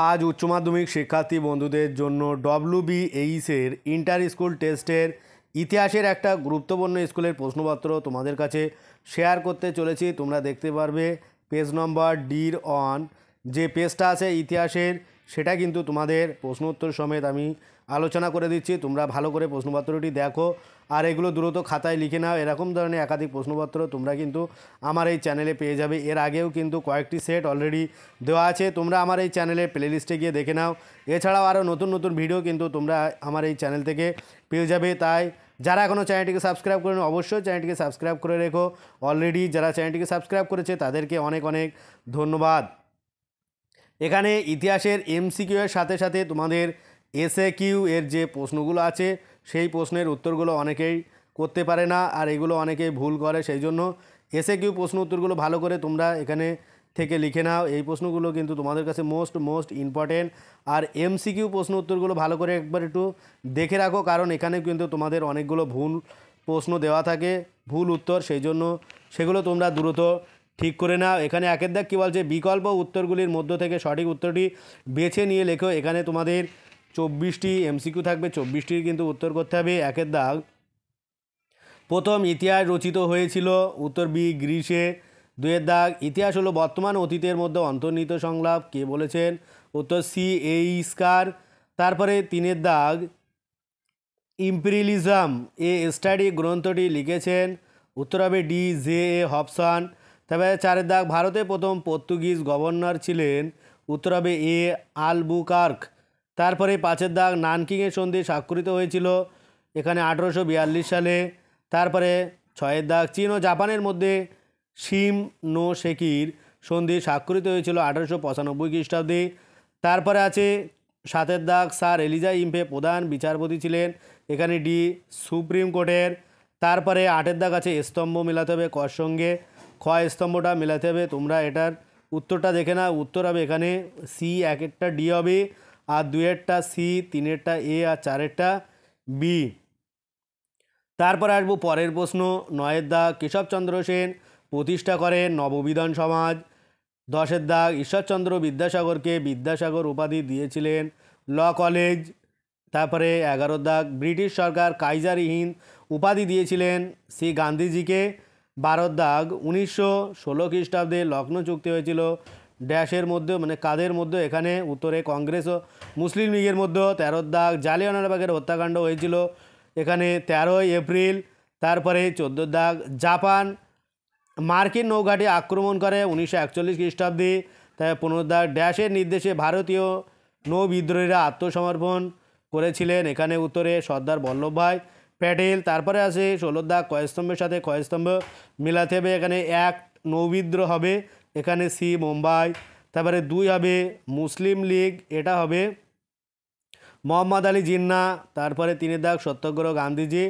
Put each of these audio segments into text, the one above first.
আজ উচ্চ মাধ্যমিক শিক্ষার্থী বন্ধুদের জন্য ডব্লিউবিএইচের ইন্টার স্কুল টেস্টের ইতিহাসের একটা গুরুত্বপূর্ণ স্কুলের প্রশ্নপত্র তোমাদের কাছে শেয়ার করতে চলেছি। তোমরা দেখতে পারবে পেজ নম্বর ডির অন যে পেজটা আছে ইতিহাসের, সেটা কিন্তু তোমাদের প্রশ্ন উত্তর সমেত আমি আলোচনা করে দিচ্ছি। তোমরা ভালো করে প্রশ্নপত্রটি দেখো আর এগুলো দ্রুত খাতায় লিখে নাও। এরকম ধরনের একাধিক প্রশ্নপত্র তোমরা কিন্তু আমার এই চ্যানেলে পেয়ে যাবে। এর আগেও কিন্তু কয়েকটি সেট অলরেডি দেওয়া আছে, তোমরা আমার এই চ্যানেলের প্লেলিস্টে গিয়ে দেখে নাও। এছাড়াও আরও নতুন নতুন ভিডিও কিন্তু তোমরা আমার এই চ্যানেল থেকে পেয়ে যাবে। তাই যারা এখনও চ্যানেলটিকে সাবস্ক্রাইব করেন অবশ্যই চ্যানেলটিকে সাবস্ক্রাইব করে রেখো। অলরেডি যারা চ্যানেলটিকে সাবস্ক্রাইব করেছে তাদেরকে অনেক অনেক ধন্যবাদ। এখানে ইতিহাসের এমসিকিউ এর সাথে সাথে তোমাদের এসএকিউ এর যে প্রশ্নগুলো আছে সেই প্রশ্নের উত্তরগুলো অনেকেই করতে পারে না আর এগুলো অনেকেই ভুল করে, সেই জন্য এসএকিউ প্রশ্ন উত্তরগুলো ভালো করে তোমরা এখানে থেকে লিখে নাও। এই প্রশ্নগুলো কিন্তু তোমাদের কাছে মোস্ট ইম্পর্টেন্ট। আর এমসিকিউ প্রশ্ন উত্তরগুলো ভালো করে একবার একটু দেখে রাখো, কারণ এখানে কিন্তু তোমাদের অনেকগুলো ভুল প্রশ্ন দেওয়া থাকে, ভুল উত্তর, সেই জন্য সেগুলো তোমরা দ্রুত ঠিক করে নাও। এখানে একের দাগ কী বলছে, বিকল্প উত্তরগুলির মধ্য থেকে সঠিক উত্তরটি বেছে নিয়ে লেখো। এখানে তোমাদের 24টি এমসিকিউ থাকবে, 24টির কিন্তু উত্তর করতে হবে। একের দাগ, প্রথম ইতিহাস রচিত হয়েছিল, উত্তর বি গ্রিসে। দুয়ের দাগ, ইতিহাস হলো বর্তমান অতীতের মধ্যে অন্তর্নিহিত সংলাপ, কে বলেছেন, উত্তর সি এইস্কার। তারপরে তিনের দাগ, ইম্পেরিয়ালিজম এ স্টাডি গ্রন্থটি লিখেছেন, উত্তর হবে ডি জে এ হবসন। তারপরে চারের দাগ, ভারতে প্রথম পর্তুগিজ গভর্নর ছিলেন, উত্তর হবে এ আলবুকার্ক। তারপরে পাঁচের দাগ, নানকিংয়ের সন্ধি স্বাক্ষরিত হয়েছিল এখানে 1842 সালে। তারপরে ছয়ের দাগ, চীন ও জাপানের মধ্যে শিমনোসেকির সন্ধি স্বাক্ষরিত হয়েছিল 1895 খ্রিস্টাব্দে। তারপরে আছে সাতের দাগ, স্যার এলিজা ইম্পে প্রধান বিচারপতি ছিলেন, এখানে ডি সুপ্রিম কোর্টের। তারপরে আটের দাগ আছে, স্তম্ভ মেলাতে হবে কর সঙ্গে, খ স্তম্ভটা মেলাতে হবে। তোমরা এটার উত্তরটা দেখে নাও, উত্তর হবে এখানে সি, একেরটা ডি হবে, আর দুয়েরটা সি, তিনেরটা এ, আর চারেরটা বি। তারপরে আসবো পরের প্রশ্ন, নয়ের দাগ, কেশবচন্দ্র সেন প্রতিষ্ঠা করেন নববিধান সমাজ। দশের দাগ, ঈশ্বরচন্দ্র বিদ্যাসাগরকে বিদ্যাসাগর উপাধি দিয়েছিলেন ল কলেজ। তারপরে 11 দাগ, ব্রিটিশ সরকার কাইজার হিন্দ উপাধি দিয়েছিলেন শ্রী গান্ধীজিকে। 12 দাগ, 1916 খ্রিস্টাব্দে লখনৌ চুক্তি হয়েছিল ড্যাশের মধ্যে, মানে কাদের মধ্যে, এখানে উত্তরে কংগ্রেস ও মুসলিম লীগের মধ্যে। 13 দাগ, জালিয়ানওয়ালাবাগের হত্যাকাণ্ড হয়েছিল এখানে 13 এপ্রিল। তারপরে 14 দাগ, জাপান মার্কিন নৌঘাঁটি আক্রমণ করে 1941 খ্রিস্টাব্দে। তাই 15 দাগ, ড্যাশের নির্দেশে ভারতীয় নৌ বিদ্রোহীরা আত্মসমর্পণ করেছিলেন, এখানে উত্তরে সর্দার বল্লভভাই প্যাটেল। তারপরে আছে 16 দাগ, কয়স্তম্ভের সাথে কয়স্তম্ভ মিলাতে হবে, এখানে এক নৌবিদ্রোহ হবে, এখানে সি মুম্বাই। তারপরে 2 হবে মুসলিম লীগ, এটা হবে মোহাম্মদ আলী জিন্না। তারপরে 3 দাগ, সত্যাগ্রহ গান্ধীজি।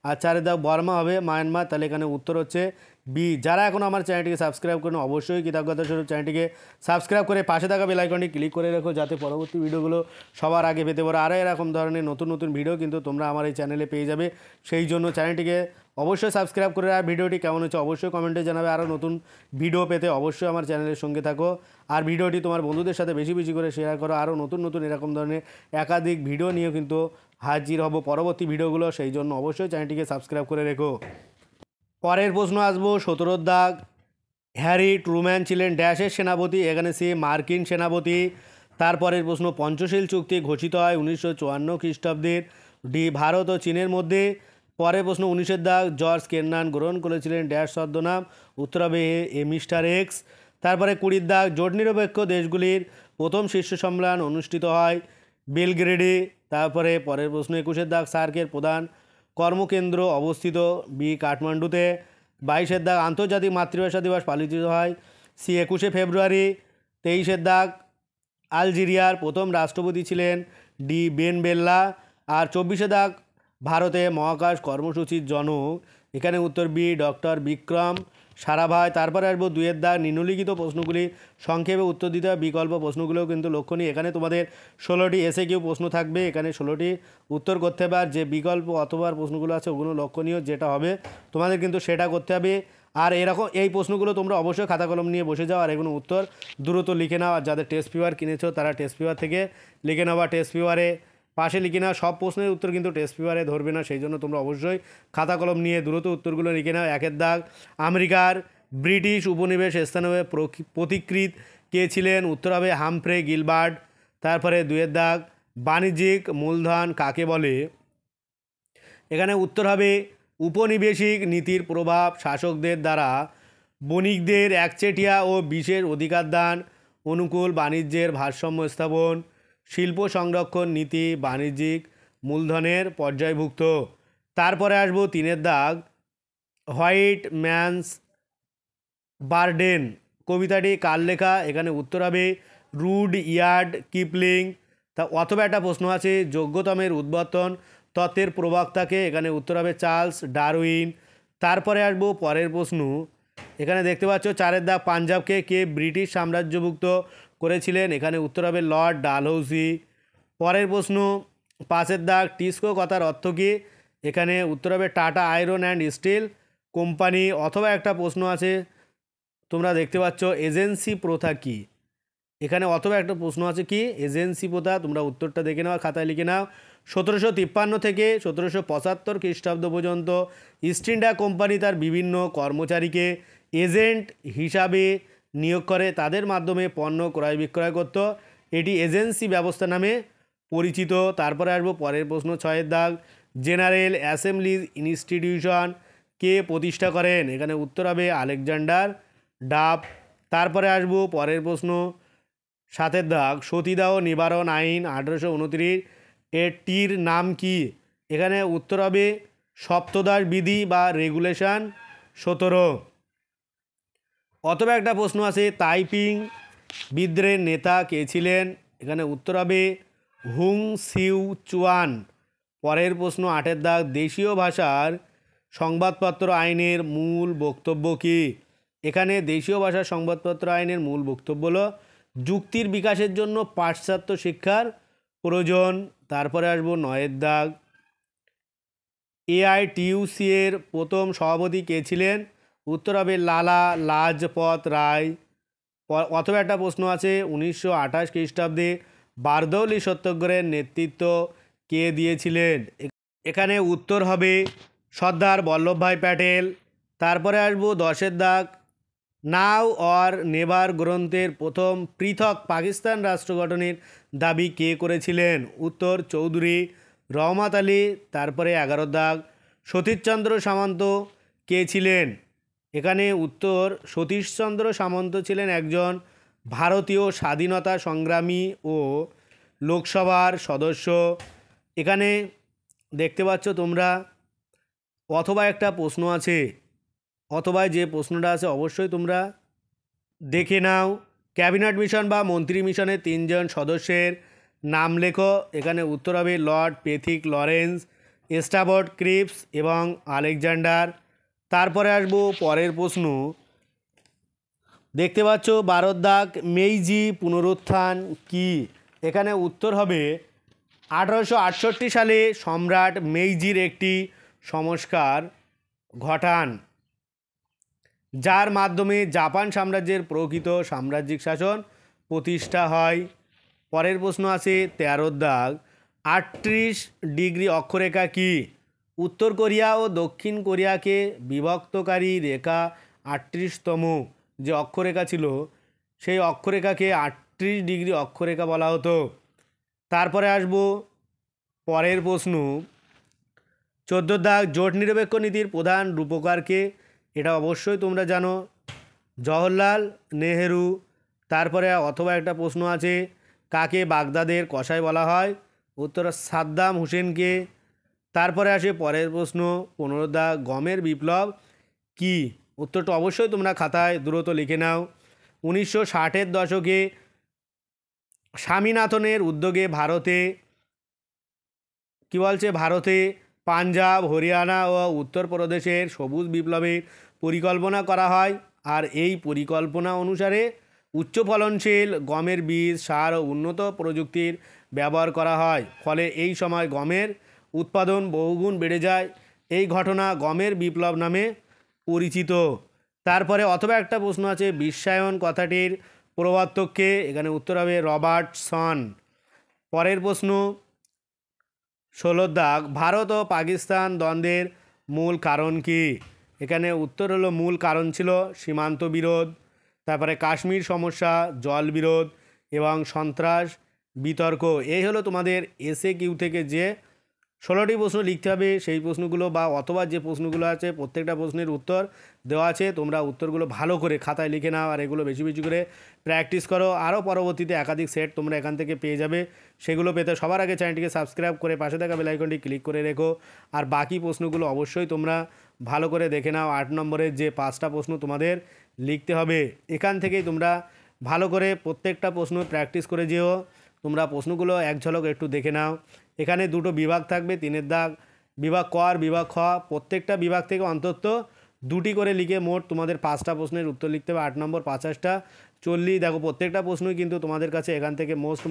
আর 4 দাগ, বর্মা হবে মায়ানমার, তাহলে এখানে উত্তর হচ্ছে বি। যারা এখন আমার চ্যানেলটিকে সাবস্ক্রাইব করেন অবশ্যই কৃতজ্ঞতার স্বরূপ চ্যানেলটিকে সাবস্ক্রাইব করে পাশে থাকা বেল আইকনটি ক্লিক করে রাখো, যাতে পরবর্তী ভিডিওগুলো সবার আগে পেতে পারো। আর এরকম ধরনের নতুন নতুন ভিডিও কিন্তু তোমরা আমার এই চ্যানেলে পেয়ে যাবে, সেই জন্য চ্যানেলটিকে অবশ্যই সাবস্ক্রাইব করে। আর ভিডিওটি কেমন হচ্ছে অবশ্যই কমেন্টে জানাবে। আরও নতুন ভিডিও পেতে অবশ্যই আমার চ্যানেলের সঙ্গে থাকো আর ভিডিওটি তোমার বন্ধুদের সাথে বেশি বেশি করে শেয়ার করো। আরও নতুন নতুন এরকম ধরনের একাধিক ভিডিও নিয়েও কিন্তু হাজির হব পরবর্তী ভিডিওগুলো, সেই জন্য অবশ্যই চ্যানেলটিকে সাবস্ক্রাইব করে রেখো। পরের প্রশ্ন আসবো 17 দাগ, হ্যারি ট্রুম্যান ছিলেন ড্যাশের সেনাপতি, এখানে সে মার্কিন সেনাপতি। তারপরের প্রশ্ন, পঞ্চশীল চুক্তি ঘোষিত হয় 1954 খ্রিস্টাব্দের, ডি ভারত ও চীনের মধ্যে। পরের প্রশ্ন 19 দাগ, জর্জ কেন্নান গ্রহণ করেছিলেন ড্যাশ ছদ্মনাম, উত্তর হবে এ মিস্টার এক্স। তারপরে 20 দাগ, জোট নিরপেক্ষ দেশগুলির প্রথম শীর্ষ সম্মেলন অনুষ্ঠিত হয় বেলগ্রেডে। তারপরে পরের প্রশ্ন 21 দাগ, সার্কের প্রধান কর্মকেন্দ্র অবস্থিত বি কাঠমান্ডুতে। 22 দাগ, আন্তর্জাতিক মাতৃভাষা দিবস পালিত হয় সি 21 ফেব্রুয়ারি। 23 দাগ, আলজেরিয়ার প্রথম রাষ্ট্রপতি ছিলেন ডি বেন বেল্লা। আর 24 দাগ, ভারতে মহাকাশ কর্মসূচির জনক, এখানে উত্তর বি ডক্টর বিক্রম সারাভাই। তারপরে আসবো 2 দাগ, নিম্নলিখিত প্রশ্নগুলি সংক্ষেপে উত্তর দিতে হবে, বিকল্প প্রশ্নগুলোও কিন্তু লক্ষণীয়। এখানে তোমাদের 16টি এসএকিউ প্রশ্ন থাকবে, এখানে 16টি উত্তর করতে হবে। আর যে বিকল্প অথবা প্রশ্নগুলো আছে ওগুলো লক্ষণীয় যেটা হবে তোমাদের কিন্তু সেটা করতে হবে। আর এরকম এই প্রশ্নগুলো তোমরা অবশ্যই খাতা কলম নিয়ে বসে যাও আর এগুলো উত্তর দ্রুত লিখে নাও। আর যাদের টেস্ট পেপার কিনেছো তারা টেস্ট পেপার থেকে লিখে নাও বা টেস্ট পেপারে পাশে লিখে নাও। সব প্রশ্নের উত্তর কিন্তু টেস্ট পেপারে ধরবে না, সেই জন্য তোমরা অবশ্যই খাতা কলম নিয়ে দ্রুত উত্তরগুলো লিখে নাও। 1 দাগ, আমেরিকার ব্রিটিশ উপনিবেশ স্থানীয় পথিকৃৎ কে ছিলেন? উত্তর হবে হামফ্রে গিলবার্ট। তারপরে 2 দাগ, বাণিজ্যিক মূলধন কাকে বলে? এখানে উত্তর হবে উপনিবেশিক নীতির প্রভাব শাসকদের দ্বারা বণিকদের একচেটিয়া ও বিশেষ অধিকার দান, অনুকূল বাণিজ্যের ভারসাম্য স্থাপন, শিল্প সংরক্ষণ নীতি বাণিজ্যিক মূলধনের পর্যায়ভুক্ত। তারপরে আসবো 3 দাগ, হোয়াইট ম্যানস বার্ডেন কবিতাটি কার লেখা? এখানে উত্তর হবে রুডইয়ার্ড কিপলিং। তা অথবা একটা প্রশ্ন আছে, যোগ্যতমের উদ্বর্তন তত্ত্বের প্রবক্তাকে? এখানে উত্তর হবে চার্লস ডারউইন। তারপরে আসবো পরের প্রশ্ন, এখানে দেখতে পাচ্ছ 4 দাগ, পাঞ্জাবকে কে ব্রিটিশ সাম্রাজ্যভুক্ত করেছিলেন? এখানে উত্তর হবে লর্ড ডালহৌসি। পরের প্রশ্ন 5 দাগ, টিসকো কথার অর্থ কী? এখানে উত্তর হবে tata iron and steel company. অথবা একটা প্রশ্ন আছে তোমরা দেখতে পাচ্ছ, এজেন্সি প্রথা কী? এখানে অথবা একটা প্রশ্ন আছে কি এজেন্সি প্রথা, তোমরা উত্তরটা দেখে নাও, খাতায় লিখে নাও। 1753 থেকে 1775 খ্রিস্টাব্দ পর্যন্ত ইস্ট ইন্ডিয়া কোম্পানি তার বিভিন্ন কর্মচারীকে এজেন্ট হিসাবে নিয়োগ করে, তাদের মাধ্যমে পণ্য ক্রয় বিক্রয় করত। এটি এজেন্সি ব্যবস্থা নামে পরিচিত। তারপরে আসবো পরের প্রশ্ন 6 দাগ, জেনারেল অ্যাসেম্বলিজ ইনস্টিটিউশন কে প্রতিষ্ঠা করেন? এখানে উত্তর হবে আলেকজান্ডার ডাফ। তারপরে আসবো পরের প্রশ্ন 7 দাগ, সতীদাহ নিবারণ আইন 1829 এটির নাম কি? এখানে উত্তর হবে সপ্তদাস বিধি বা রেগুলেশন 17। অথবা একটা প্রশ্ন আছে, তাইপিং বিদ্রোহের নেতা কে ছিলেন? এখানে উত্তর হবে হুং সিউ চুয়ান। পরের প্রশ্ন 8 দাগ, দেশীয় ভাষার সংবাদপত্র আইনের মূল বক্তব্য কী? এখানে দেশীয় ভাষার সংবাদপত্র আইনের মূল বক্তব্য হলো যুক্তির বিকাশের জন্য পাশ্চাত্য শিক্ষার প্রয়োজন। তারপরে আসবো 9 দাগ, এআইটিইউসি এর প্রথম সভাপতি কে ছিলেন? উত্তর হবে লালা লাজপত রায়। অথবা একটা প্রশ্ন আছে, 1928 খ্রিস্টাব্দে বারদৌলি সত্যাগ্রহের নেতৃত্ব কে দিয়েছিলেন? এখানে উত্তর হবে সর্দার বল্লভভাই প্যাটেল। তারপরে আসবো 10 দাগ, নাও অর নেভার গ্রন্থের প্রথম পৃথক পাকিস্তান রাষ্ট্র গঠনের দাবি কে করেছিলেন? উত্তর চৌধুরী রহমত আলী। তারপরে 11 দাগ, সতীশচন্দ্র সামন্ত কে ছিলেন? এখানে উত্তর সতীশচন্দ্র সামন্ত ছিলেন একজন ভারতীয় স্বাধীনতা সংগ্রামী ও লোকসভার সদস্য। এখানে দেখতে পাচ্ছ তোমরা অথবা একটা প্রশ্ন আছে, অথবা যে প্রশ্নটা আছে অবশ্যই তোমরা দেখে নাও। ক্যাবিনেট মিশন বা মন্ত্রী মিশনের 3 জন সদস্যের নাম লেখো। এখানে উত্তর হবে Lord Pethick Lawrence, Stafford Cripps এবং আলেকজান্ডার। তারপরে আসবো পরের প্রশ্ন, দেখতে পাচ্ছ 12 দাগ, মেইজি পুনরুত্থান কি? এখানে উত্তর হবে 1868 সালে সম্রাট মেইজির একটি সংস্কার ঘটান, যার মাধ্যমে জাপান সাম্রাজ্যের প্রকৃত সাম্রাজ্যিক শাসন প্রতিষ্ঠা হয়। পরের প্রশ্ন আছে 13 দাগ, 38 ডিগ্রি অক্ষরেখা কি? উত্তর কোরিয়া ও দক্ষিণ কোরিয়াকে বিভক্তকারী রেখা 38তম যে অক্ষরেখা ছিল সেই অক্ষরেখাকে 38 ডিগ্রি অক্ষরেখা বলা হতো। তারপরে আসবো পরের প্রশ্ন 14 দাগ, জোট নিরপেক্ষ নীতির প্রধান রূপকারকে? এটা অবশ্যই তোমরা জানো, জওহরলাল নেহেরু। তারপরে অথবা একটা প্রশ্ন আছে, কাকে বাগদাদের কসাই বলা হয়? উত্তর সাদ্দাম হুসেনকে। তারপরে আসে পরের প্রশ্ন 15 দাগ, গমের বিপ্লব কি? উত্তরটা অবশ্যই তোমরা খাতায় দ্রুত লিখে নাও। 1960-এর দশকে স্বামীনাথনের উদ্যোগে ভারতে ভারতে পাঞ্জাব, হরিয়ানা ও উত্তরপ্রদেশের সবুজ বিপ্লবের পরিকল্পনা করা হয়। আর এই পরিকল্পনা অনুসারে উচ্চ ফলনশীল গমের বীজ, সার ও উন্নত প্রযুক্তির ব্যবহার করা হয়। ফলে এই সময় গমের উৎপাদন বহুগুণ বেড়ে যায়। এই ঘটনা গমের বিপ্লব নামে পরিচিত। তারপরে অথবা একটা প্রশ্ন আছে বিশ্বায়ন কথাটির প্রবর্তককে, এখানে উত্তর হবে রবার্টসন। পরের প্রশ্ন 16 দাগ, ভারত ও পাকিস্তান দ্বন্দ্বের মূল কারণ কি? এখানে উত্তর হলো মূল কারণ ছিল সীমান্ত বিরোধ, তারপরে কাশ্মীর সমস্যা, জল বিরোধ এবং সন্ত্রাস বিতর্ক। এই হলো তোমাদের SAQ থেকে যে 16টি প্রশ্ন লিখতে হবে, সেই প্রশ্নগুলো বা অথবা যে প্রশ্নগুলো আছে প্রত্যেকটা প্রশ্নের উত্তর দেওয়া আছে। তোমরা উত্তরগুলো ভালো করে খাতায় লিখে নাও আর এগুলো বেশি বেশি করে প্র্যাকটিস করো। আরও পরবর্তীতে একাধিক সেট তোমরা এখান থেকে পেয়ে যাবে। সেগুলো পেতে সবার আগে চ্যানেলটিকে সাবস্ক্রাইব করে পাশে থাকা বেল আইকনটি ক্লিক করে রেখো। আর বাকি প্রশ্নগুলো অবশ্যই তোমরা ভালো করে দেখে নাও। 8 নম্বরের যে 5টা প্রশ্ন তোমাদের লিখতে হবে, এখান থেকেই তোমরা ভালো করে প্রত্যেকটা প্রশ্ন প্র্যাকটিস করে যেও। তোমরা প্রশ্নগুলো এক ঝলক একটু দেখে নাও। এখানে দুটো বিভাগ থাকবে, 3 দাগ, বিভাগ ক আর বিভাগ খ। প্রত্যেকটা বিভাগ থেকে অন্তত 2টি করে লিখে মোট তোমাদের 5টা প্রশ্নের উত্তর লিখতে হবে। 8 নম্বর 5টা 40। দেখো প্রত্যেকটা প্রশ্নই কিন্তু তোমাদের কাছে এখান থেকে মোস্ট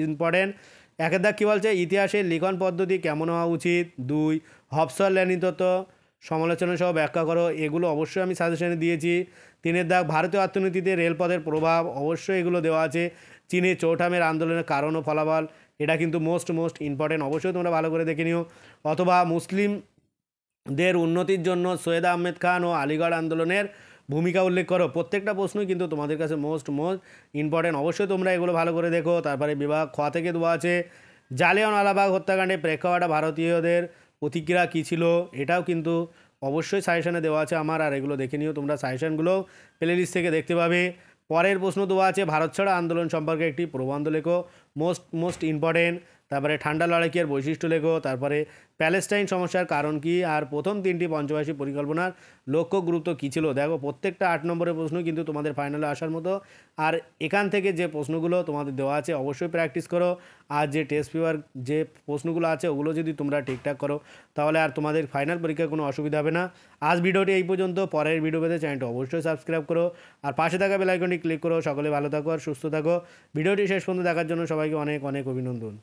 ইম্পর্টেন্ট। 1 দাগ কী বলছে, ইতিহাসের লিখন পদ্ধতি কেমন হওয়া উচিত। 2 হবসর লেনিন তত্ত্ব সমালোচনা সহ ব্যাখ্যা করো। এগুলো অবশ্যই আমি সাজেশনে দিয়েছি। 3 দাগ, ভারতীয় অর্থনীতিতে রেলপথের প্রভাব, অবশ্যই এগুলো দেওয়া আছে। চীনে চৌঠামের আন্দোলনের কারণ ও ফলাফল, এটা কিন্তু মোস্ট ইম্পর্টেন্ট, অবশ্যই তোমরা ভালো করে দেখে নিও। অথবা মুসলিমদের উন্নতির জন্য সৈয়দ আহমেদ খান ও আলিগড় আন্দোলনের ভূমিকা উল্লেখ করো। প্রত্যেকটা প্রশ্নই কিন্তু তোমাদের কাছে মোস্ট ইম্পর্টেন্ট, অবশ্যই তোমরা এগুলো ভালো করে দেখো। তারপরে বিভাগ খ থেকে দেওয়া আছে জালিয়ানওয়ালাবাগ হত্যাকাণ্ডে প্রেক্ষাপটে ভারতীয়দের প্রতিক্রিয়া কী ছিল, এটাও কিন্তু অবশ্যই সাজেশনে দেওয়া আছে আমার। আর এগুলো দেখে নিও তোমরা, সাজেশনগুলো প্লেলিস্ট থেকে দেখতে পাবে। পরের প্রশ্ন দেওয়া আছে ভারত ছাড়ো আন্দোলন সম্পর্কে একটি প্রবন্ধ লেখো, মোস্ট ইম্পর্টেন্ট। তারপরে ঠান্ডা লড়াইয়ের বৈশিষ্ট্য লেখো। তারপরে প্যালেস্টাইন সমস্যার কারণ কি, আর প্রথম 3টি পঞ্চবার্ষিক পরিকল্পনার লক্ষ্য গুরুত্ব কী ছিল। দেখো প্রত্যেকটা 8 নম্বরের প্রশ্ন কিন্তু তোমাদের ফাইনালে আসার মতো। আর এখান থেকে যে প্রশ্নগুলো তোমাদের দেওয়া আছে অবশ্যই প্র্যাকটিস করো। আর যে টেস্ট পেপার যে প্রশ্নগুলো আছে ওগুলো যদি তোমরা ঠিকঠাক করো তাহলে আর তোমাদের ফাইনাল পরীক্ষায় কোনো অসুবিধা হবে না। আজ ভিডিওটি এই পর্যন্ত। পরের ভিডিও পেতে চ্যানেলটি অবশ্যই সাবস্ক্রাইব করো আর পাশে থাকা বেল আইকনটি ক্লিক করো। সকলে ভালো থাকো আর সুস্থ থাকো। ভিডিওটি শেষ পর্যন্ত দেখার জন্য সবাইকে অনেক অভিনন্দন।